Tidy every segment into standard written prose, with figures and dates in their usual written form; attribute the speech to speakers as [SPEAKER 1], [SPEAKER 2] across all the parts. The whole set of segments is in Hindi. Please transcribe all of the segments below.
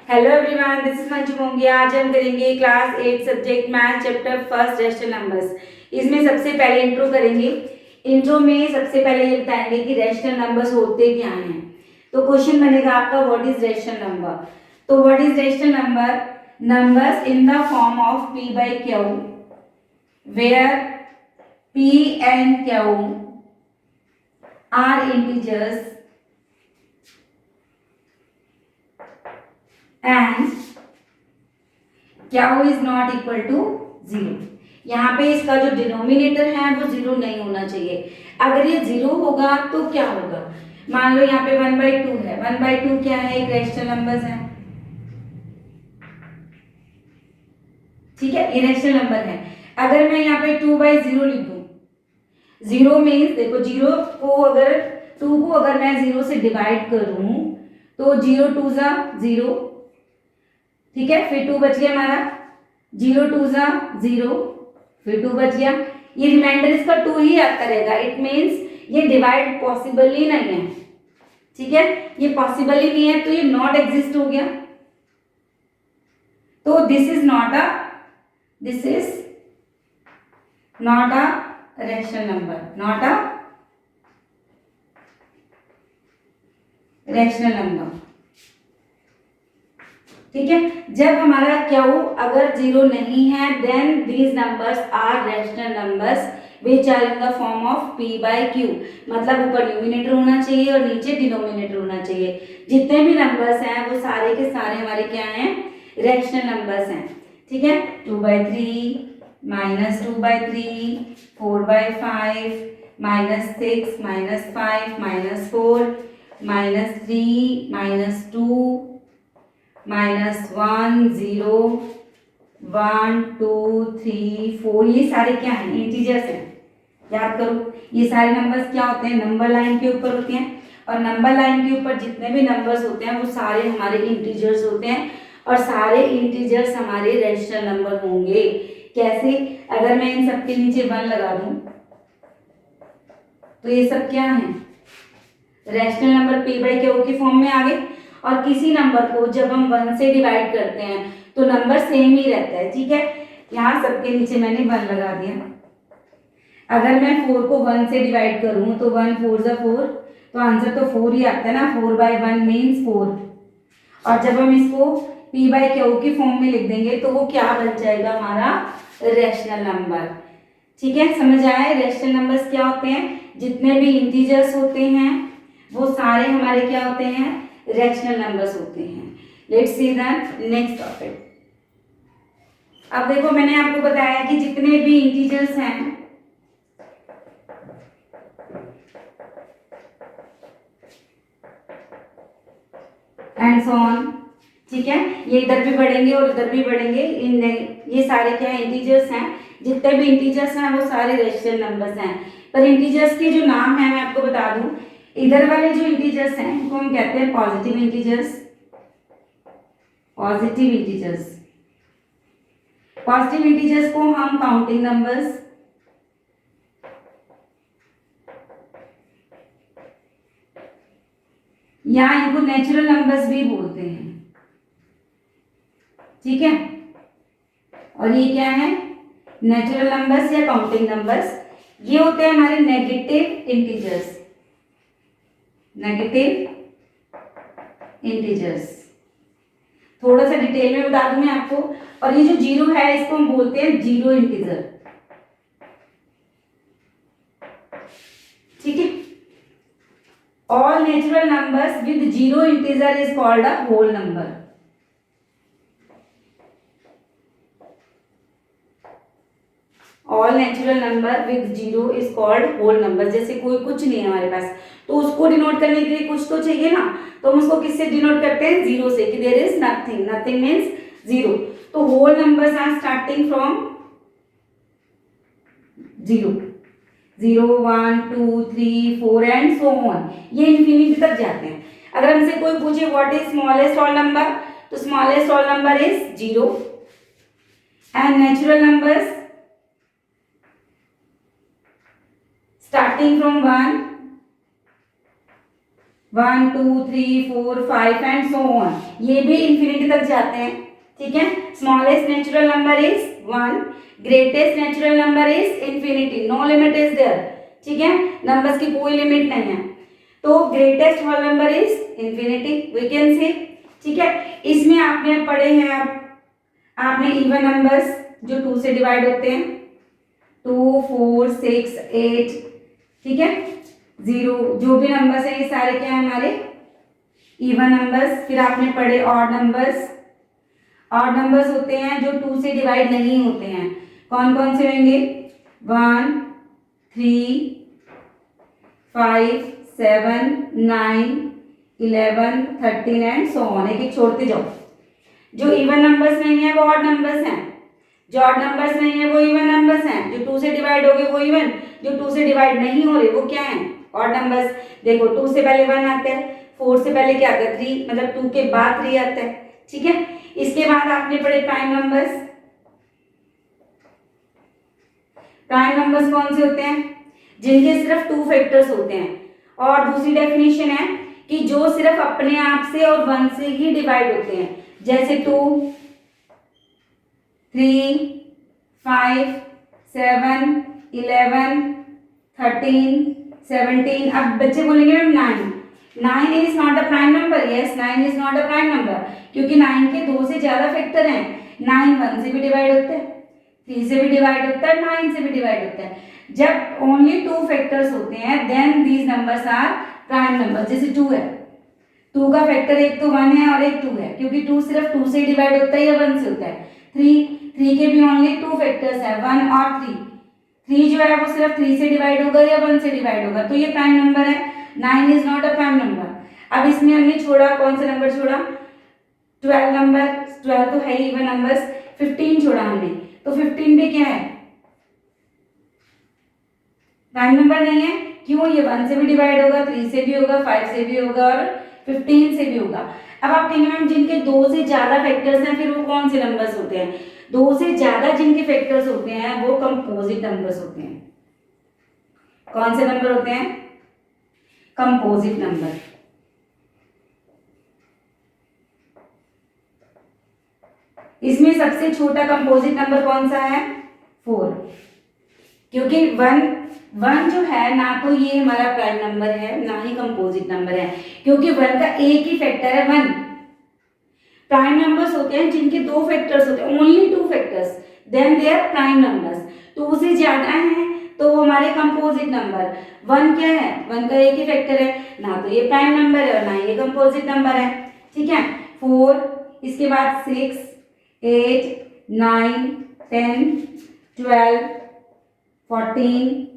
[SPEAKER 1] Hello everyone, this is Manju Mongia. आज हम करेंगे class 8 subject math chapter first rational numbers. इसमें सबसे पहले इंट्रो करेंगे। इंट्रो में सबसे पहले ये बताएंगे कि रेशनल नंबर्स होते क्या हैं। तो क्वेश्चन बनेगा आपका व्हाट इज रेशनल नंबर। तो what is rational number? Numbers in the form of p by q where p and q are integers and q is not equal to 0। यहाँ पे इसका जो डिनोमिनेटर है वो 0 नहीं होना चाहिए। अगर ये 0 होगा तो क्या होगा? मान लो यहाँ पे 1/2 है। 1/2 क्या है? एक रेशनल नंबर्स है। ठीक है, ये रेशनल नंबर है। अगर मैं यहाँ पे 2/0 लिख दूं, 0 मीन्स देखो 0 को अगर 2 को अगर मैं 0 से डिवाइड करूं तो 0 2 जा 0। ठीक है, फिर 2 बच गया हमारा। 0 2 जा 0, फिर 2 बच गया। ये रिमाइंडर इसका 2 ही आता रहेगा। इट मीन्स ये डिवाइड पॉसिबल ही नहीं है। ठीक है, ये पॉसिबल ही नहीं है तो ये नॉट एग्जिस्ट हो गया। तो this is not a rational number, not a rational number. ठीक है, जब हमारा क्यू अगर 0 नहीं है then these numbers are rational numbers which are in the form of p by q। मतलब ऊपर न्यूमिनेटर होना चाहिए और नीचे डिनोमिनेटर होना चाहिए। जितने भी नंबर्स हैं वो सारे के सारे हमारे क्या हैं? रेशनल नंबर्स हैं। ठीक है, 2/3 -2/3 4/5 -6 -5 -4 -3 -2 -1 0 1 2 3 4। ये सारे क्या हैं? इंटीजर्स हैं। याद करो, ये सारे नंबर्स क्या होते हैं? नंबर लाइन के ऊपर होते हैं। और नंबर लाइन के ऊपर जितने भी नंबर्स होते हैं वो सारे हमारे इंटीजर्स होते हैं। और सारे इंटीजर्स हमारे रेशनल नंबर होंगे। कैसे? अगर मैं इन सबके नीचे 1 लगा दूं तो ये सब क्या है? Rational number p by q के फॉर्म में आ गए। और किसी नंबर को जब हम 1 से डिवाइड करते हैं तो नंबर सेम ही रहता है। ठीक है, यहाँ सबके नीचे मैंने 1 लगा दिया। अगर मैं 4 को 1 से डिवाइड करूं तो 1 4 जा 4, तो आंसर तो 4 ही आता है ना। 4/1 मीन्स 4। और जब हम इसको p by q की फॉर्म में लिख देंगे तो वो क्या बन जाएगा? हमारा रेशनल नंबर। ठीक है, समझ आया? रेशनल नंबर्स क्या होते हैं? जितने भी इंटीजर्स होते हैं वो सारे हमारे क्या होते हैं? रेशनल नंबर्स होते हैं। Let's see the next topic. अब देखो, मैंने आपको बताया कि जितने भी इंटीजर्स हैं एंड सो ऑन। ठीक है, ये इधर भी बढ़ेंगे और इधर भी बढ़ेंगे। इन ये सारे क्या इंटीजर्स हैं? जितने भी इंटीजर्स हैं वो सारे रेशनल नंबर्स हैं। पर इंटीजर्स के जो नाम है मैं आपको बता दूं। इधर वाले जो इंटीजर्स हैं उनको हम कहते हैं positive integers. Positive integers positive integers को हम काउंटिंग नंबर्स, या इनको नेचुरल नंबर्स भी बोलते हैं। ठीक है, और ये क्या है? नेचुरल नंबर्स या काउंटिंग नंबर्स। ये होते हैं हमारे नेगेटिव इंटीजर्स। थोड़ा सा डिटेल में बता दूं मैं आपको। और ये जो 0 है इसको हम बोलते हैं जीरो इंटीजर। ठीक है, all natural numbers with 0 integer is called a whole number. All natural number with 0 is called whole number. जैसे कोई कुछ नहीं है हमारे पास तो उसको डिनोट करने के लिए कुछ तो चाहिए ना, तो हम उसको किससे डिनोट करते हैं? 0 से, कि there is nothing. Nothing means 0। तो whole numbers are starting from 0 0 1 2 3 4 and so on. ये इन्फिनिटी तक जाते हैं। अगर हमसे कोई पूछे what is smallest whole number, तो smallest whole number is 0। And natural numbers starting from 1 1 2 3 4 5 and so on, ये भी इंफिनिटी तक जाते हैं, ठीक है। Smallest natural number is 1, greatest natural number is infinity, no limit is there, ठीक है, नंबर्स की कोई लिमिट नहीं है। तो greatest whole number is infinity, we can say, ठीक है। इसमें आपने पढ़े हैं, आपने इवन नंबर्स जो 2 से डिवाइड होते हैं, 2 4 6 8, ठीक है, 0, जो भी नंबर्स हैं ये सारे क्या है हमारे इवन नंबर्स। फिर आपने पढ़े ऑड नंबर्स, ऑड नंबर्स होते हैं जो 2 से डिवाइड नहीं होते हैं, कौन कौन से होंगे, 1 3 5 7 9 11 13 एंड सो ऑन, एक एक छोड़ते जाओ। जो इवन नंबर्स नहीं है वो ऑड नंबर्स हैं, जो ऑड नंबर्स नहीं है वो इवन नंबर्स हैं, जो 2 से डिवाइड हो गए वो इवन, जो 2 से डिवाइड नहीं हो रहे वो क्या हैं, ऑड नंबर्स। देखो 2 से पहले 1 आता है, 4 से पहले क्या आता है 3, मतलब 2 के बाद 3 आता है, ठीक है। इसके बाद आपने पढ़े प्राइम नंबर्स। प्राइम नंबर्स कौन से होते हैं, जिनके सिर्फ 2 फैक्टर्स होते हैं, और दूसरी डेफिनेशन है कि जो सिर्फ अपने आप से और 1 से ही डिवाइड होते हैं, जैसे 2 3 5 7 11 13 17। अब बच्चे बोलेंगे ma'am 9 is not a prime number, yes 9 is not a prime number, क्योंकि 9 के 2 से ज्यादा फैक्टर हैं। 9 1 से भी डिवाइड होता है, 3 से भी डिवाइड होता है, 9 से भी डिवाइड होता है। जब ओनली 2 फैक्टर्स होते हैं then these numbers are prime number. जैसे 2 है, 2 का फैक्टर एक तो 1 है और एक 2 है, क्योंकि 2 सिर्फ 2 से डिवाइड होता है या 1 से होता है। 3 के भी ओनली 2 फैक्टर्स है, 1 और 3। 3 जो है वो सिर्फ 3 से डिवाइड होगा या 1 से डिवाइड होगा, तो ये प्राइम नंबर है। 9 is not a prime number. अब इसमें हमने छोड़ा, कौन सा नंबर छोड़ा, 12 नंबर, 12 तो है ही इवन नंबर्स। 15 छोड़ा हमने, तो 15 भी क्या है, प्राइम नंबर नहीं है। क्यों, ये 1 से भी डिवाइड होगा, 3 से भी होगा, 5 से भी होगा और 15 से भी होगा। अब आप कहेंगे मैम जिनके 2 से ज्यादा फैक्टर्स हैं फिर वो कौन से नंबर्स होते हैं, 2 से ज्यादा जिनके फैक्टर्स होते हैं वो कंपोजिट नंबर्स होते हैं। कौन से नंबर होते हैं, कंपोजिट नंबर। इसमें सबसे छोटा कंपोजिट नंबर कौन सा है, 4, क्योंकि 1 जो है ना तो ये हमारा प्राइम नंबर है ना ही कंपोजिट नंबर है, क्योंकि 1 का एक ही फैक्टर है 1। प्राइम नंबर्स होते हैं जिनके 2 फैक्टर्स होते हैं, only 2 factors, then they are prime numbers. 2 से ज्यादा हैं तो हमारे कंपोजिट नंबर। 1 क्या है, 1 का एक ही फैक्टर है, ना तो ये प्राइम नंबर है और ना ये कंपोजिट नंबर है, ठीक है। 4, इसके बाद 6 8 9 10 12 14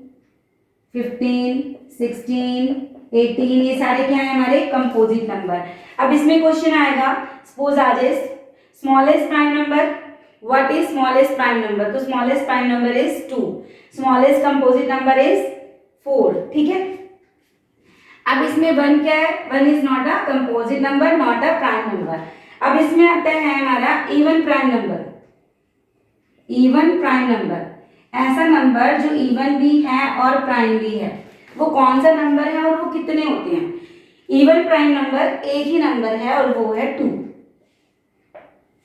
[SPEAKER 1] 15 16 18, ये सारे क्या है हमारे कंपोजिट नंबर। अब इसमें क्वेश्चन आएगा, सपोज आ जाए smallest prime number, what is smallest prime number, तो smallest prime number is 2, smallest composite number is 4, ठीक है। अब इसमें 1 क्या है, 1 is not a composite number, not a prime number. अब इसमें आता है हमारा even prime number. Even prime number ऐसा नंबर जो इवन भी है और प्राइम भी है, वो कौन सा नंबर है और वो कितने होते हैं। इवन प्राइम नंबर एक ही नंबर है और वो है 2।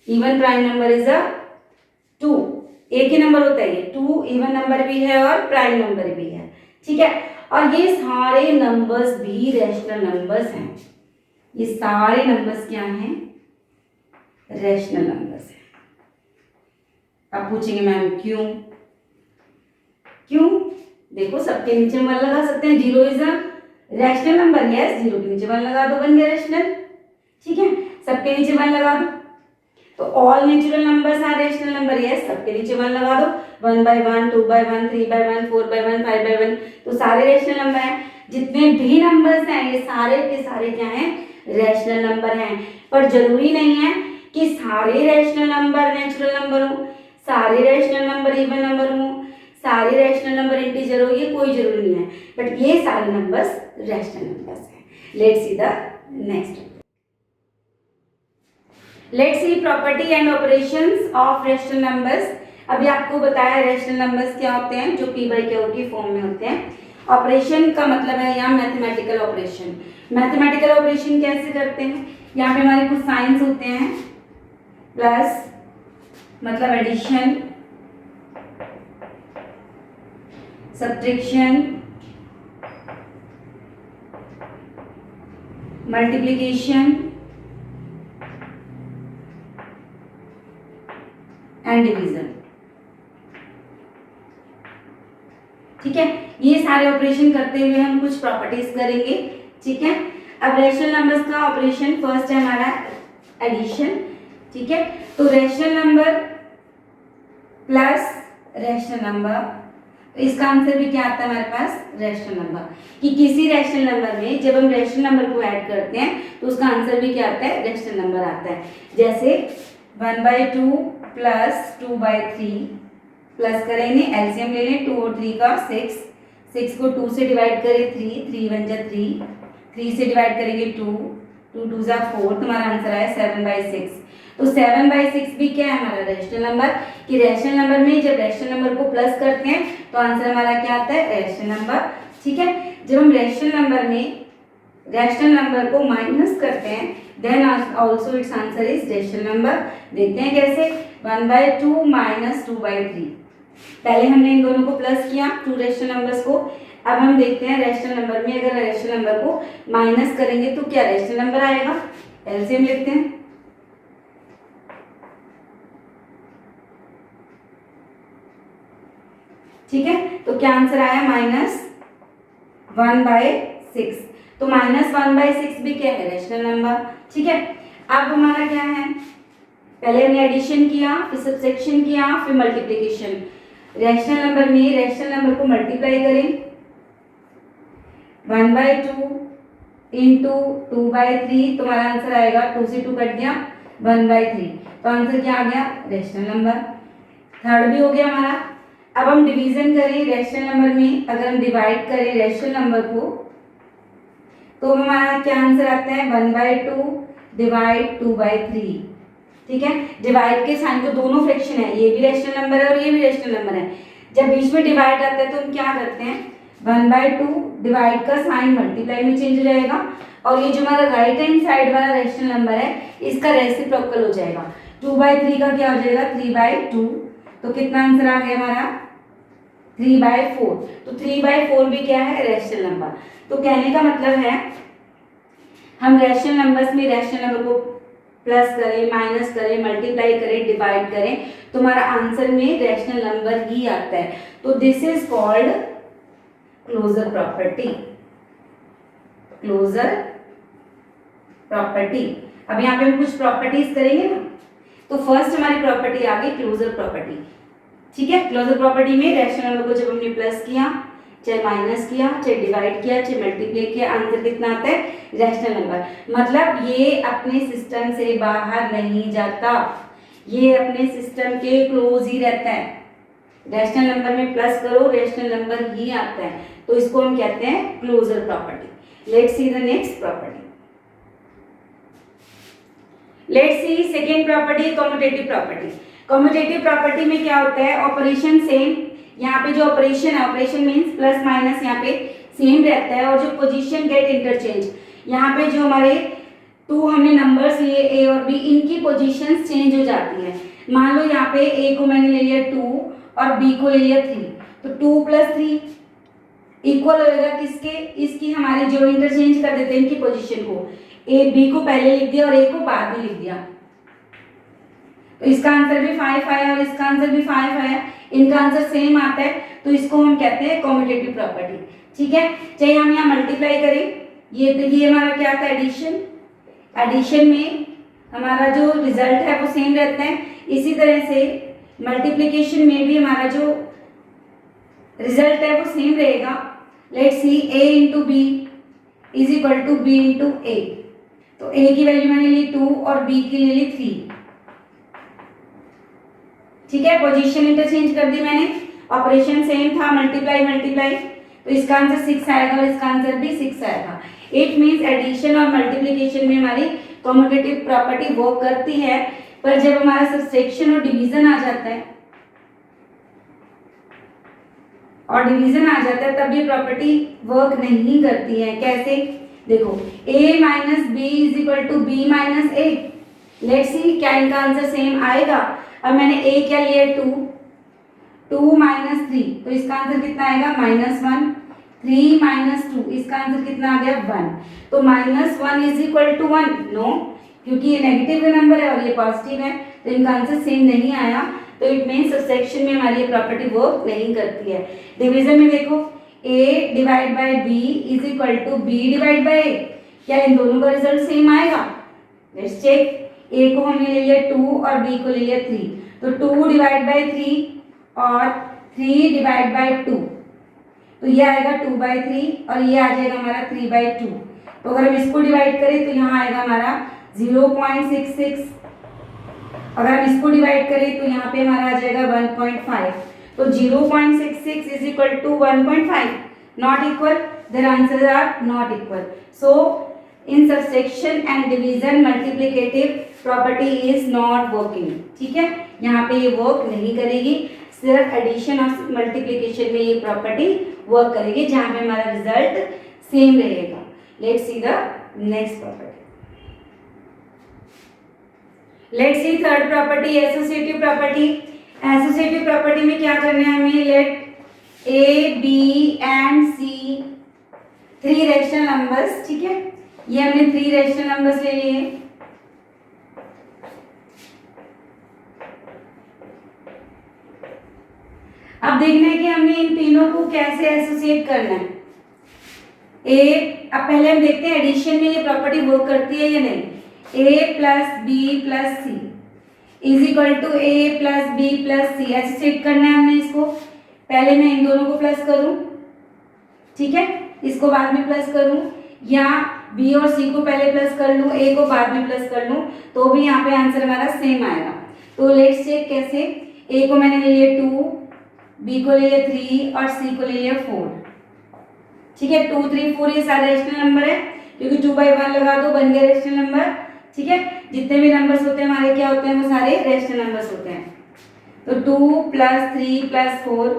[SPEAKER 1] Even prime number is a 2, एक ही नंबर होता है ये 2, इवन नंबर भी है और प्राइम नंबर भी है, ठीक है। और ये सारे नंबर्स भी रैशनल नंबर्स हैं, ये सारे नंबर्स क्या हैं, रैशनल नंबर्स हैं। अब पूछेंगे मैम क्यों, क्यों, देखो सबके नीचे 1 लगा सकते हैं, 0 is a rational number, yes 0 के नीचे 1 लगा दो, बन गया रैशनल, ठीक है। सबके नीचे 1 लगा दो, तो all natural numbers are rational number, yes सबके नीचे 1 लगा दो, 1 by 1 2 by 1 3 by 1 4 by 1 5 by 1, तो सारे रैशनल नंबर हैं। जितने भी नंबर्स हैं ये सारे के सारे क्या हैं, रैशनल नंबर हैं। पर जरूरी नहीं है कि सारे रैशनल नंबर नेचुरल नंबर हो, सारे रैशनल नंबर इवन नंबर हो, सारे रैशनल नंबर इंटीजर हो, ये कोई जरूरी नहीं है, बट ये सारे नंबर्स रैशनल नंबर्स हैं। Let's see the next, let's see property and operations of rational numbers. अभी आपको बताया रैशनल नंबर्स क्या होते हैं, जो p/q की फॉर्म में होते हैं, ऑपरेशन का मतलब है यहाँ मैथमेटिकल ऑपरेशन। मैथमेटिकल ऑपरेशन कैसे करते हैं, यहाँ पे हमारे कुछ साइंस होते हैं, प्लस मतलब addition, subtraction, multiplication and division. ठीक है, ये सारे ऑपरेशन करते हुए हम कुछ प्रॉपर्टीज करेंगे। ठीक है, अब रैशनल नंबर्स का ऑपरेशन फर्स्ट है हमारा एडिशन। ठीक है, तो rational number plus rational number, तो इसका आंसर भी क्या आता है हमारे पास, रैशनल नंबर। कि किसी रैशनल नंबर में जब हम रैशनल नंबर को ऐड करते हैं तो उसका आंसर भी क्या आता है, रैशनल नंबर आता है। जैसे 1/2 प्लस 2/3 प्लस करेंगे, एलसीएम ले लें, 2 और 3 का 6, 6 को 2 से डिवाइड करें 3, 3 1 जा 3, 3 से डिवाइड करेंगे 2, 2 2 जा 4, तुम्हारा आंसर आया 7/6। तो 7/6 भी क्या है हमारा रैशनल नंबर। कि रैशनल नंबर में जब रैशनल नंबर को प्लस करते हैं तो आंसर हमारा क्या आता है, रैशनल नंबर। ठीक है, जब हम रैशनल नंबर में रैशनल नंबर को माइनस करते हैं then also its answer is rational number. देखते हैं कैसे, 1/2 माइनस 2/3, पहले हमने इन दोनों को प्लस किया, 2 रैशनल नंबर्स को। अब हम देखते हैं रैशनल नंबर में अगर रैशनल नंबर को माइनस करेंगे तो क्या रैशनल नंबर आएगा, एलसीएम लिखते हैं। ठीक है, तो क्या आंसर आया, -1/6। तो -1/6 भी क्या है, रैशनल नंबर। ठीक है, अब हमारा क्या है, पहले हमने एडिशन किया, फिर सब्ट्रैक्शन किया, फिर मल्टीप्लिकेशन। रैशनल नंबर में रैशनल नंबर को मल्टीप्लाई करें, 1/2 इंटू 2/3, तुम्हारा आंसर आएगा, 2 से 2 कट गया, 1/3। तो आंसर क्या आ गया, रैशनल नंबर। थर्ड भी हो गया हमारा। अब हम डिवीजन करें रैशनल नंबर में, अगर हम डिवाइड करें रैशनल नंबर को तो हमारा क्या आंसर आता है, 1/2 डिवाइड 2/3। ठीक है, डिवाइड के साइन तो दोनों फ्रैक्शन है, ये भी रैशनल नंबर है और ये भी रैशनल नंबर है। जब बीच में डिवाइड आता है तो हम क्या करते हैं, 1/2 डिवाइड का साइन मल्टीप्लाई में चेंज हो जाएगा और ये जो हमारा राइट हैंड साइड वाला रैशनल नंबर है इसका रेसिप्रोकल हो जाएगा। 2/3 का क्या हो जाएगा, 3/2। तो कितना आंसर आ गया हमारा, 3/4। तो 3/4 भी क्या है, रैशनल नंबर। तो कहने का मतलब है हम रैशनल नंबर्स में रैशनल नंबर को प्लस करें, माइनस करें, मल्टीप्लाई करें, डिवाइड करें तो हमारा आंसर में रैशनल नंबर ही आता है। तो this is called closure property. Closure property. अब यहाँ पे हम कुछ प्रॉपर्टीज करेंगे ना, तो फर्स्ट हमारी प्रॉपर्टी आ गई क्लोजर प्रॉपर्टी। ठीक है, क्लोजर प्रॉपर्टी में रैशनल नंबर को जब हमने प्लस किया, चाहे माइनस किया, चाहे डिवाइड किया, चाहे मल्टीप्लाई किया, आंसर कितना आता है, रैशनल नंबर। मतलब ये अपने सिस्टम से बाहर नहीं जाता, ये अपने सिस्टम के क्लोज ही रहता है। रैशनल नंबर में प्लस करो, रैशनल नंबर ही आता है, तो इसको हम कहते हैं closure property. Let's see the next property. Let's see second property, commutative property. Commutative property में क्या होता है, ऑपरेशन सेम, यहाँ पे जो ऑपरेशन है, ऑपरेशन मींस प्लस माइनस यहाँ पे सेम रहता है और जो पोजीशन गेट इंटरचेंज, यहाँ पे जो हमारे 2 हमने नंबर्स लिए ए और बी, इनकी पोजीशंस चेंज हो जाती है। मान लो यहाँ पे ए को मैंने ले लिया 2 और बी को ले लिया 3, तो 2 + 3 इक्वल होगा किसके, इसकी हमारे जो इंटरचेंज कर देते हैं इनकी पोजीशन को, ए बी को पहले लिख दिया और ए को बाद में लिख दिया, तो इसका आंसर भी 5 आया और इसका आंसर भी 5 आया, इनका आंसर सेम आता है, तो इसको हम कहते हैं कम्यूटेटिव प्रॉपर्टी। ठीक है, चाहे हम यहाँ मल्टीप्लाई करें, ये देखिए हमारा क्या आता है, एडिशन। एडिशन में हमारा जो रिजल्ट है वो सेम रहता है, इसी तरह से मल्टीप्लिकेशन में भी हमारा जो रिजल्ट है वो सेम रहेगा। Let's see a into B is equal to B into A, तो a की वैल्यू मैंने ली 2 और b की ले ली 3। ठीक है, पोजीशन इंटरचेंज कर दी मैंने, ऑपरेशन सेम था, मल्टीप्लाई मल्टीप्लाई, तो इसका आंसर 6 आएगा और इसका आंसर भी 6 आएगा। इट मींस एडिशन और मल्टीप्लिकेशन में हमारी कम्यूटेटिव प्रॉपर्टी वर्क करती है, पर जब हमारा सब्ट्रैक्शन और डिवीजन आ जाता है और डिवीजन आ जाता है तब ये प्रॉपर्टी वर्क नहीं करती है। कैसे? देखो a minus B is equal to B minus A. Let's see क्या इनका आंसर सेम आएगा। अब मैंने a क्या लिया 2 माइनस 3, तो इसका आंसर कितना आएगा -1। 3 माइनस 2, इसका आंसर कितना आ गया 1। तो -1 इज इक्वल टू 1? नो, क्योंकि ये नेगेटिव नंबर है और ये पॉजिटिव है, तो इनका आंसर सेम नहीं आया। तो इट मीन्स सबसेक्शन में हमारी ये प्रॉपर्टी वर्क नहीं करती है। डिवीजन में देखो a divide by b is equal to b divide by a, क्या इन दोनों का रिजल्ट सेम आएगा? Let's check. a को हमने ले लिया 2 और b को ले लिया 3, तो 2 डिवाइड बाय 3 और 3 डिवाइड बाय 2, तो ये आएगा 2/3 और ये आ जाएगा हमारा 3/2। तो अगर हम इसको डिवाइड करें तो यहाँ आएगा हमारा 0.66, अगर हम इसको डिवाइड करें तो यहाँ पे हमारा आ जाएगा 1.5। तो 0.66 is equal to 1.5, not equal, their answers are not equal. So in subsection and division multiplicative property is not working. ठीक है, यहाँ पे ये वर्क नहीं करेगी, सिर्फ एडिशन और मल्टीप्लिकेशन में ये प्रॉपर्टी वर्क करेगी, जहाँ पे हमारा रिजल्ट सेम रहेगा। Let's see the next property. Let's see third property, associative property. Associative property में क्या करना है हमें? Let A B and C 3 rational numbers, ठीक है, ये हमने 3 रैशनल नंबर्स ले लिए। अब देखना है कि हमने इन तीनों को कैसे एसोसिएट करना है। अब पहले हम देखते हैं एडिशन में ये प्रॉपर्टी वर्क करती है या नहीं। a plus B plus C is equal to A plus B plus C, associate करना है हमने इसको। पहले मैं इन दोनों को प्लस करूं, ठीक है, इसको बाद में प्लस करूं, या b और c को पहले प्लस कर लूं, a को बाद में प्लस कर लूं, तो भी यहाँ पे आंसर हमारा सेम आएगा। तो लेट्स चेक कैसे। a को मैंने ले लिया 2, b को ले लिया 3 और c को ले लिया 4। ठीक है, 2 3 4 ये सारे रेशनल नंबर है, क्योंकि 2/1 लगा दो बन गया रेशनल नंबर। ठीक है, जितने भी नंबर्स होते हैं हमारे क्या होते हैं, वो सारे रेशनल नंबर्स होते हैं। तो 2 प्लस 3 प्लस 4,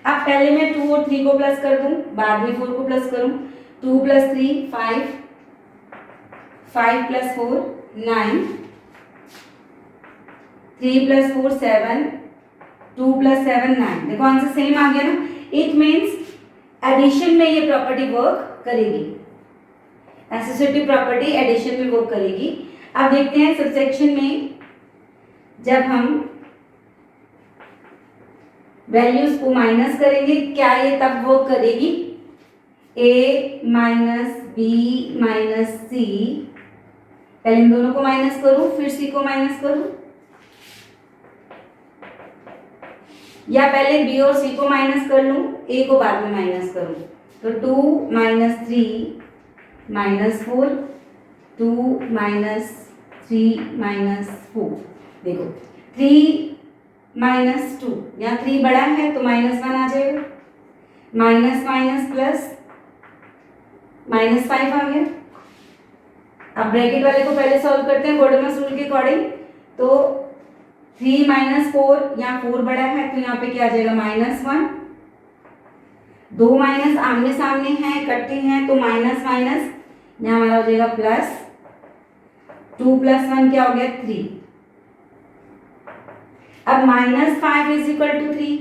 [SPEAKER 1] अब पहले मैं 2 और 3 को प्लस कर दूं, बाद में 4 को प्लस करूं। 2 प्लस 3 5, 5 प्लस 4 9, 3 प्लस 4 7, 2 प्लस 7 9। देखो आंसर सेम आ गया ना। इट मीन्स एडिशन में ये प्रॉपर्टी वर्क करेगी, एसोसिएटिव प्रॉपर्टी एडिशन में वर्क करेगी। अब देखते हैं सबसेक्शन में जब हम वैल्यूज को माइनस करेंगे क्या ये तब वर्क करेगी। a माइनस बी माइनस सी, पहले इन दोनों को माइनस करूं फिर c को माइनस करूं, या पहले b और c को माइनस कर लूं, a को बाद में माइनस करूं। तो 2 माइनस 3 माइनस 4, 2 माइनस 3 माइनस 4। देखो 3 माइनस 2, यहाँ 3 बड़ा है तो -1 आ जाएगा, माइनस माइनस प्लस -5 आ गया। अब ब्रैकेट वाले को पहले सॉल्व करते हैं गोल्डमस रूल के अकॉर्डिंग। तो 3 माइनस 4, यहाँ 4 बड़ा है तो यहाँ पे क्या आ जाएगा -1। 2 माइनस आमने सामने हैं, इकट्ठे हैं, तो माइनस माइनस यहाँ हमारा हो जाएगा प्लस। 2 प्लस 1 क्या हो गया 3। अब -5 इज इक्वल टू 3,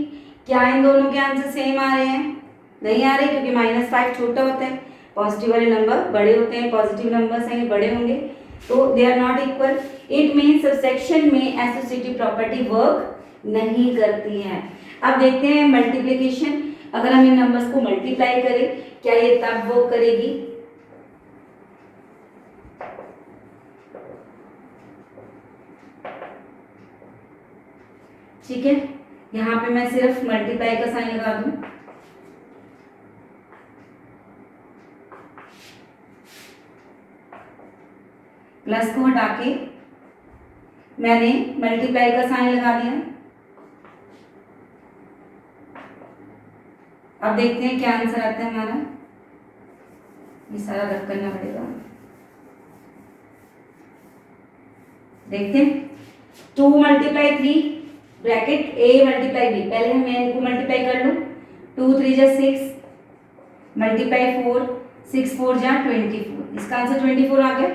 [SPEAKER 1] क्या इन दोनों के आंसर सेम आ रहे हैं? नहीं आ रहे, क्योंकि -5 छोटा होता है, पॉजिटिव वाले नंबर बड़े होते हैं, पॉजिटिव नंबर्स हैं ये बड़े होंगे, तो they are not equal. It means subsection में एसोसिएटिव प्रॉपर्टी वर्क नहीं करती है। अब देखते हैं मल्टीप्लिकेशन, अगर हम इन नंबर्स को मल्टीप्लाई करें क्या ये तब वर्क करेगी। ठीक है, यहाँ पे मैं सिर्फ मल्टीप्लाई का साइन लगा दूं, प्लस को हटा के मैंने मल्टीप्लाई का साइन लगा दिया। अब देखते हैं क्या आंसर आता है हमारा, ये सारा रख करना पड़ेगा। देखते हैं 2 multiply 3 bracket a multiply b, पहले मैं इनको मल्टीप्लाई कर लूं, 2 3 जा 6 मल्टीप्लाई 4, 6 4 जा 24, इसका आंसर 24 आ गया।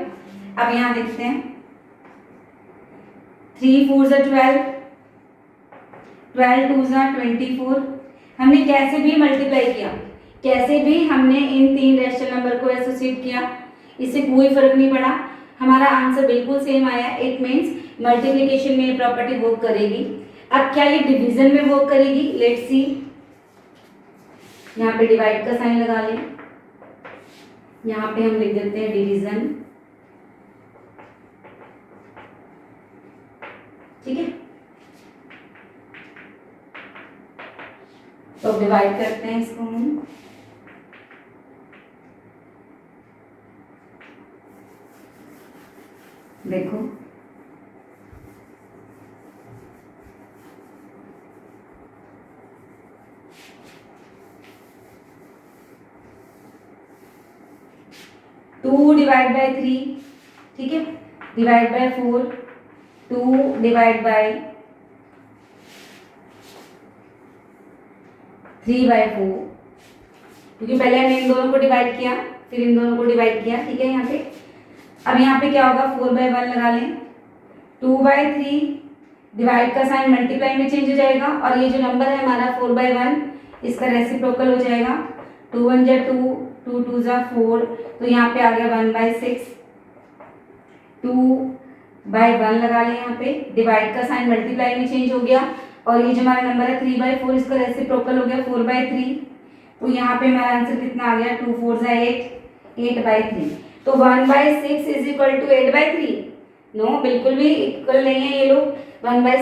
[SPEAKER 1] अब यहाँ देखते हैं 3 4 जा 12, 12 2 जा 24। हमने कैसे भी मल्टीप्लाई किया, कैसे भी हमने इन तीन रैशनल नंबर को एसोसिएट किया, इससे कोई फर्क नहीं पड़ा, हमारा आंसर बिल्कुल सेम आया। इट मीन्स मल्टीप्लिकेशन में ये प्रॉपर्टी वर्क करेगी। अब क्या ये डिवीजन में वर्क करेगी? Let's see. यहाँ पे डिवाइड का साइन लगा लें, यहाँ पे हम लिख देते हैं डिवीजन, ठीक है। तो डिवाइड करते हैं इसको हम, देखो टू डिवाइड बाय 3, ठीक है, divide by 4, 2 divide by 3 by 4, क्योंकि पहले हमने इन दोनों को डिवाइड किया फिर इन दोनों को डिवाइड किया, ठीक है। यहाँ पे अब यहाँ पे क्या होगा, 4 बाय 1 लगा लें, 2 बाय 3, डिवाइड का साइन मल्टीप्लाई में चेंज हो जाएगा और ये जो नंबर है हमारा 4 बाय 1, इसका रेसिप्रोकल हो जाएगा, 2 1 जा 2, 2 2 जा 4, तो यहाँ पे आ गया 1 बाय 6, 2 बाय 1 लगा लें, यहाँ पे डिवाइड का साइन मल्टीप्लाई में चेंज हो गया और ये जो हमारा नंबर है 3 बाय 4, इसका रेसिप्रोकल हो गया 4 बाय 3, तो यहाँ पे हमारा आंसर कितना आ गया, 2 4 जा 8, 8 बाय 3। तो 1 by 6 is equal to 8 by 3? No, बिल्कुल भी इक्वल नहीं है ये लोग। 1 बाय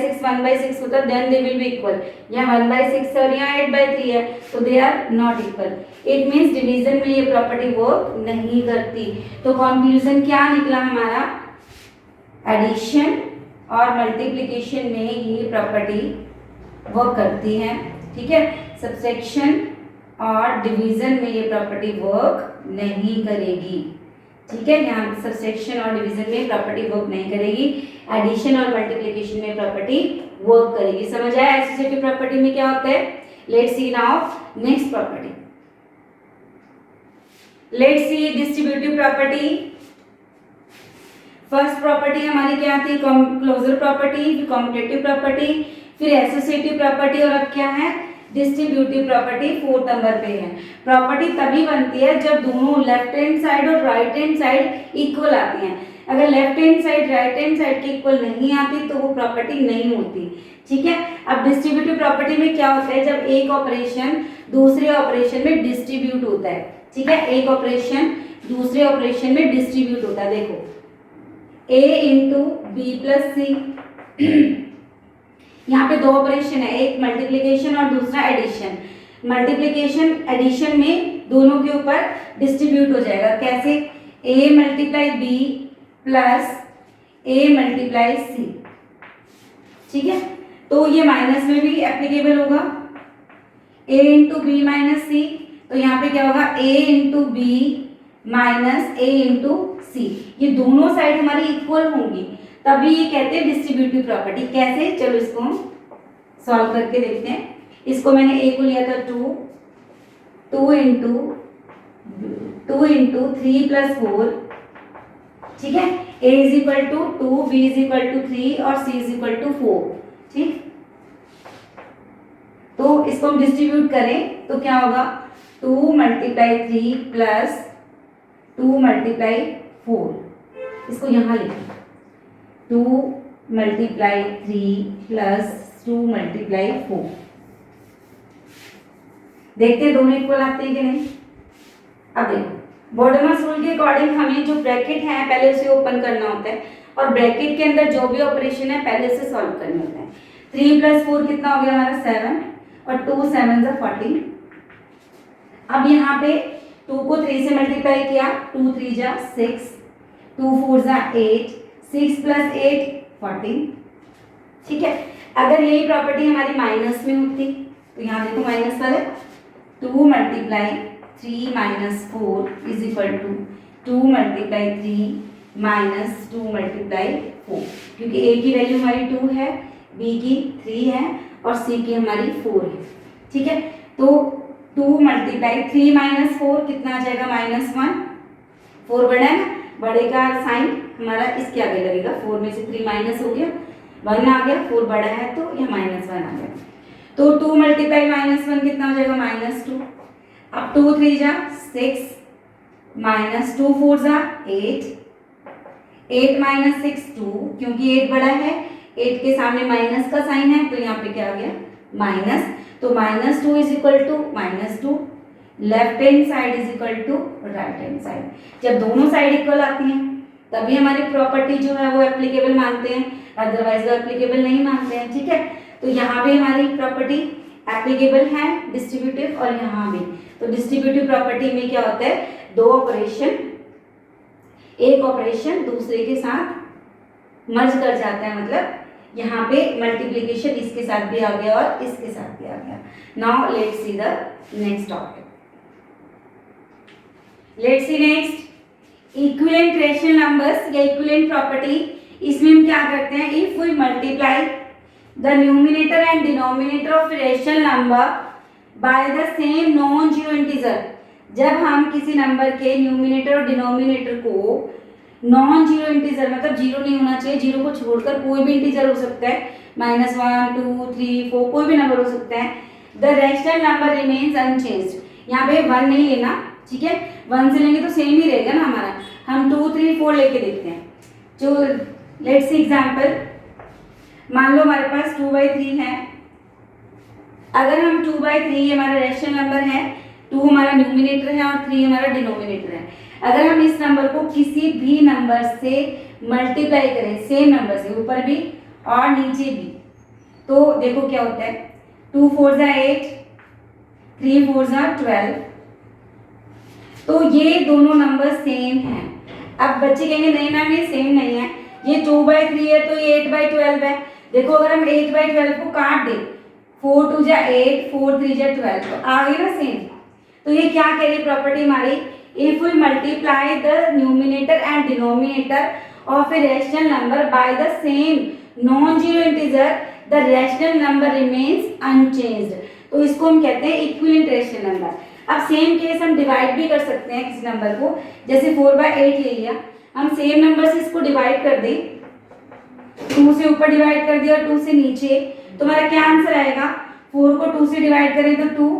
[SPEAKER 1] 6 होता then they will be equal. यहाँ 1 बाय 6 और यहाँ 8 बाय 3 है, तो they are not equal. It means division में ये प्रॉपर्टी वर्क नहीं करती। तो कंक्लूजन क्या निकला हमारा, एडिशन और मल्टीप्लिकेशन में ये प्रॉपर्टी वर्क करती है, ठीक है। सब्ट्रैक्शन और डिवीजन में ये प्रॉपर्टी वर्क नहीं करेगी, ठीक है। यहाँ सब्ट्रैक्शन और डिवीजन में प्रॉपर्टी वर्क नहीं करेगी, एडिशन और मल्टीप्लिकेशन में प्रॉपर्टी वर्क करेगी। समझ आया एसोसिएटिव प्रॉपर्टी में क्या होता है? Let's see now next property. Let's C distributive property. First property हमारी क्या थी, क्लोजर प्रॉपर्टी, फिर कॉम्पिटिटिव प्रॉपर्टी, फिर एसोसिएटिव प्रॉपर्टी, और अब क्या है, डिस्ट्रीब्यूटिव प्रॉपर्टी 4th नंबर पे है। प्रॉपर्टी तभी बनती है जब दोनों लेफ्ट हैंड साइड और राइट हैंड साइड इक्वल आती हैं। अगर left hand side right hand side के इक्वल नहीं आती तो वो प्रॉपर्टी नहीं होती, ठीक है। अब डिस्ट्रीब्यूटिव प्रॉपर्टी में क्या होता है, जब एक ऑपरेशन दूसरे ऑपरेशन में डिस्ट्रीब्यूट होता है, ठीक है। एक ऑपरेशन दूसरे ऑपरेशन में डिस्ट्रीब्यूट होता है। देखो a इंटू बी प्लस सी, यहाँ पे दो ऑपरेशन है, एक मल्टीप्लिकेशन और दूसरा एडिशन। मल्टीप्लिकेशन एडिशन में दोनों के ऊपर डिस्ट्रीब्यूट हो जाएगा। कैसे, a multiply B plus a multiply C, ठीक है। तो ये माइनस में भी एप्लीकेबल होगा, a into B minus C, तो यहाँ पे क्या होगा, a into B minus a into C. ये दोनों साइड हमारी इक्वल होंगी, तभी ये कहते हैं डिस्ट्रीब्यूटिव प्रॉपर्टी। कैसे, चलो इसको सॉल्व करके देखते हैं। इसको मैंने a को लिया था 2 इंटू 3 प्लस 4, ठीक है। a is equal to 2, b is equal to 3 और c इज इक्वल टू 4, ठीक। तो इसको हम डिस्ट्रीब्यूट करें तो क्या होगा, 2 मल्टीप्लाई 3 प्लस 2 मल्टीप्लाई 4, इसको यहाँ लिखें, 2 मल्टीप्लाई 3 प्लस 2 मल्टीप्लाई 4। देखते हैं दोनों इक्वल आते हैं कि नहीं। अब देखो बॉडमस रूल के अकॉर्डिंग हमें जो ब्रैकेट है पहले उसे ओपन करना होता है और ब्रैकेट के अंदर जो भी ऑपरेशन है पहले उसे सॉल्व करना होता है। 3 प्लस 4 कितना हो गया हमारा 7 और 2 7 जा 14। अब यहाँ पे 2 को 3 से मल्टीप्लाई किया, 2 3 जा 6, 2 4 जा 8, 6 प्लस 8 14, ठीक है। अगर यही प्रॉपर्टी हमारी माइनस में होती तो यहाँ देखो माइनस वाले, 2 multiply 3 minus 4 is equal to 2 multiply 3 minus 2 multiply 4, क्योंकि a की वैल्यू हमारी 2 है, b की 3 है और c की हमारी 4 है, ठीक है। तो 2 मल्टीप्लाई 3 माइनस 4 कितना आ जाएगा -1। 4 बड़ा है ना, बड़े का साइन हमारा इसके आगे लगेगा, 4 में से 3 माइनस हो गया, 1 आ गया, 4 बड़ा है तो यह -1 आ गया। तो 2 मल्टीप्लाई -1 कितना हो जाएगा -2। अब 2 3 जा 6 -2 4 जा 8, 8 माइनस 6 2, क्योंकि 8 बड़ा है, 8 के सामने माइनस का साइन है तो यहाँ पे क्या आ गया माइनस। तो -2 is equal to -2, left hand side is equal to right hand side. जब दोनों साइड इक्वल आती हैं तभी हमारी प्रॉपर्टी जो है वो एप्लीकेबल मानते हैं, अदरवाइज वो एप्लीकेबल नहीं मानते हैं। ठीक है, तो यहाँ पे हमारी प्रॉपर्टी एप्लीकेबल है डिस्ट्रीब्यूटिव, और यहाँ भी। तो डिस्ट्रीब्यूटिव प्रॉपर्टी में क्या होता है, दो ऑपरेशन, एक ऑपरेशन दूसरे के साथ मर्ज कर जाता है, मतलब यहाँ पे मल्टीप्लिकेशन इसके साथ भी आ गया और इसके साथ भी आ गया। Now let's see the next topic. Let's see next equivalent rational numbers या इक्विवेलेंट प्रॉपर्टी। इसमें हम क्या करते हैं, if we multiply the numerator and denominator of rational number by the same non zero integer. जब हम किसी नंबर के न्यूमिनेटर और डिनोमिनेटर को नॉन जीरो इंटीजर, मतलब जीरो नहीं होना चाहिए, जीरो को छोड़कर कोई भी इंटीजर हो सकता है, -1 2 3 4 कोई भी नंबर हो सकता है, the rational number remains unchanged. यहाँ पे 1 नहीं लेना, ठीक है, 1 से लेंगे तो सेम ही रहेगा ना हमारा। हम 2 3 4 लेके देखते हैं। जो लेट्स सी एग्जांपल, मान लो हमारे पास 2/3 है। अगर हम 2/3 हमारा रेशनल नंबर है, 2 हमारा न्यूमिनेटर है और 3 हमारा डिनोमिनेटर है। अगर हम इस नंबर को किसी भी नंबर से मल्टीप्लाई करें, सेम नंबर से, ऊपर भी और नीचे भी, तो देखो क्या होता है, 2 4 जा 8, 3 4 जा 12। तो ये दोनों नंबर सेम हैं। अब बच्चे कहेंगे नहीं मैम ये सेम नहीं है, ये 2/3 है तो ये 8/12 है। देखो अगर हम 8/12 को काट दें, 4 2 जा 8, 4 3 जा 12, तो आ गई ना सेम। तो ये क्या कह रही प्रॉपर्टी हमारी, if we multiply the numerator and denominator of a rational number by the same non-zero integer, the rational number remains unchanged। तो इसको हम कहते हैं इक्विवेलेंट रेशनल नंबर। अब सेम केस हम डिवाइड भी कर सकते हैं किसी नंबर को, जैसे 4/8 ले लिया, हम सेम नंबर से इसको डिवाइड कर दें, 2 से ऊपर डिवाइड कर दिया और 2 से नीचे, तो हमारा क्या आंसर आएगा, 4 को 2 से डिवाइड करें तो 2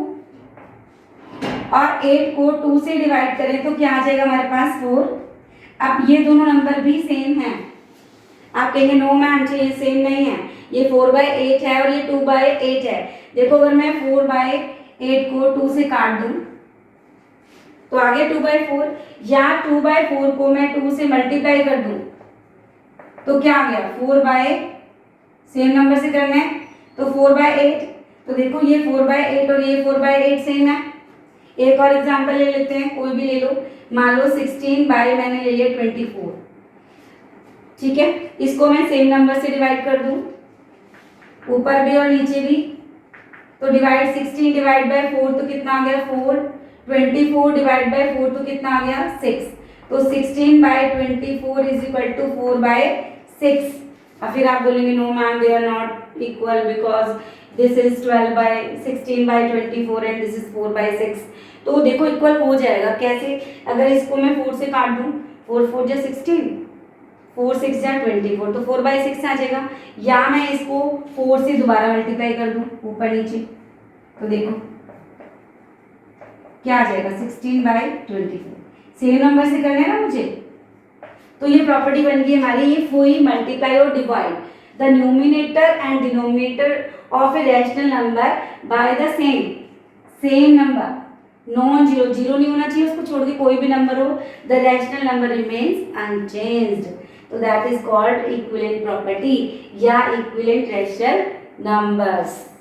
[SPEAKER 1] और 8 को 2 से डिवाइड करें तो क्या आ जाएगा हमारे पास 4। अब ये दोनों नंबर भी सेम हैं। आप कहेंगे नो मैम ये सेम नहीं है, ये 4/8 है और ये 2/8 है। देखो अगर मैं 4/8 को 2 से काट दूं तो आगे 2/4, या 2/4 को मैं 2 से मल्टीप्लाई कर दूं तो क्या आ गया 4/, सेम नंबर से करना है तो 4/8। तो देखो ये 4/8 और ये 4/8 सेम है। एक और एग्जांपल ले लेते हैं, कोई भी ले लो, मान लो 16 बाय मैंने ले लिया 24, ठीक है, इसको मैं सेम नंबर से डिवाइड कर दूं, ऊपर भी और नीचे भी, तो डिवाइड 16 डिवाइड बाय 4 तो कितना आ गया 4, 24 डिवाइड बाय 4 तो कितना आ गया 6। तो 16/24 इज इक्वल टू 4/6। और फिर आप बोलेंगे no ma'am they are not equal because this is 16/24 and this is 4/6। तो देखो इक्वल हो जाएगा कैसे, अगर इसको मैं 4 से काट दूं, 4 4 जा 16, 4 6 जा 24, तो 4/6 आ जाएगा। या मैं इसको 4 से दोबारा मल्टीप्लाई कर दूं ऊपर नीचे, तो देखो क्या आ जाएगा 16/24। सेम नंबर से करना है ना मुझे, तो ये प्रॉपर्टी बन गई हमारी, इफ वी मल्टीप्लाई और divide the numerator and denominator of a rational number by the same number, non zero, zero नहीं होना चाहिए, उसको छोड़ के कोई भी नंबर हो, the rational number remains unchanged, तो that is called equivalent property या इक्विवेलेंट रैशनल नंबर्स।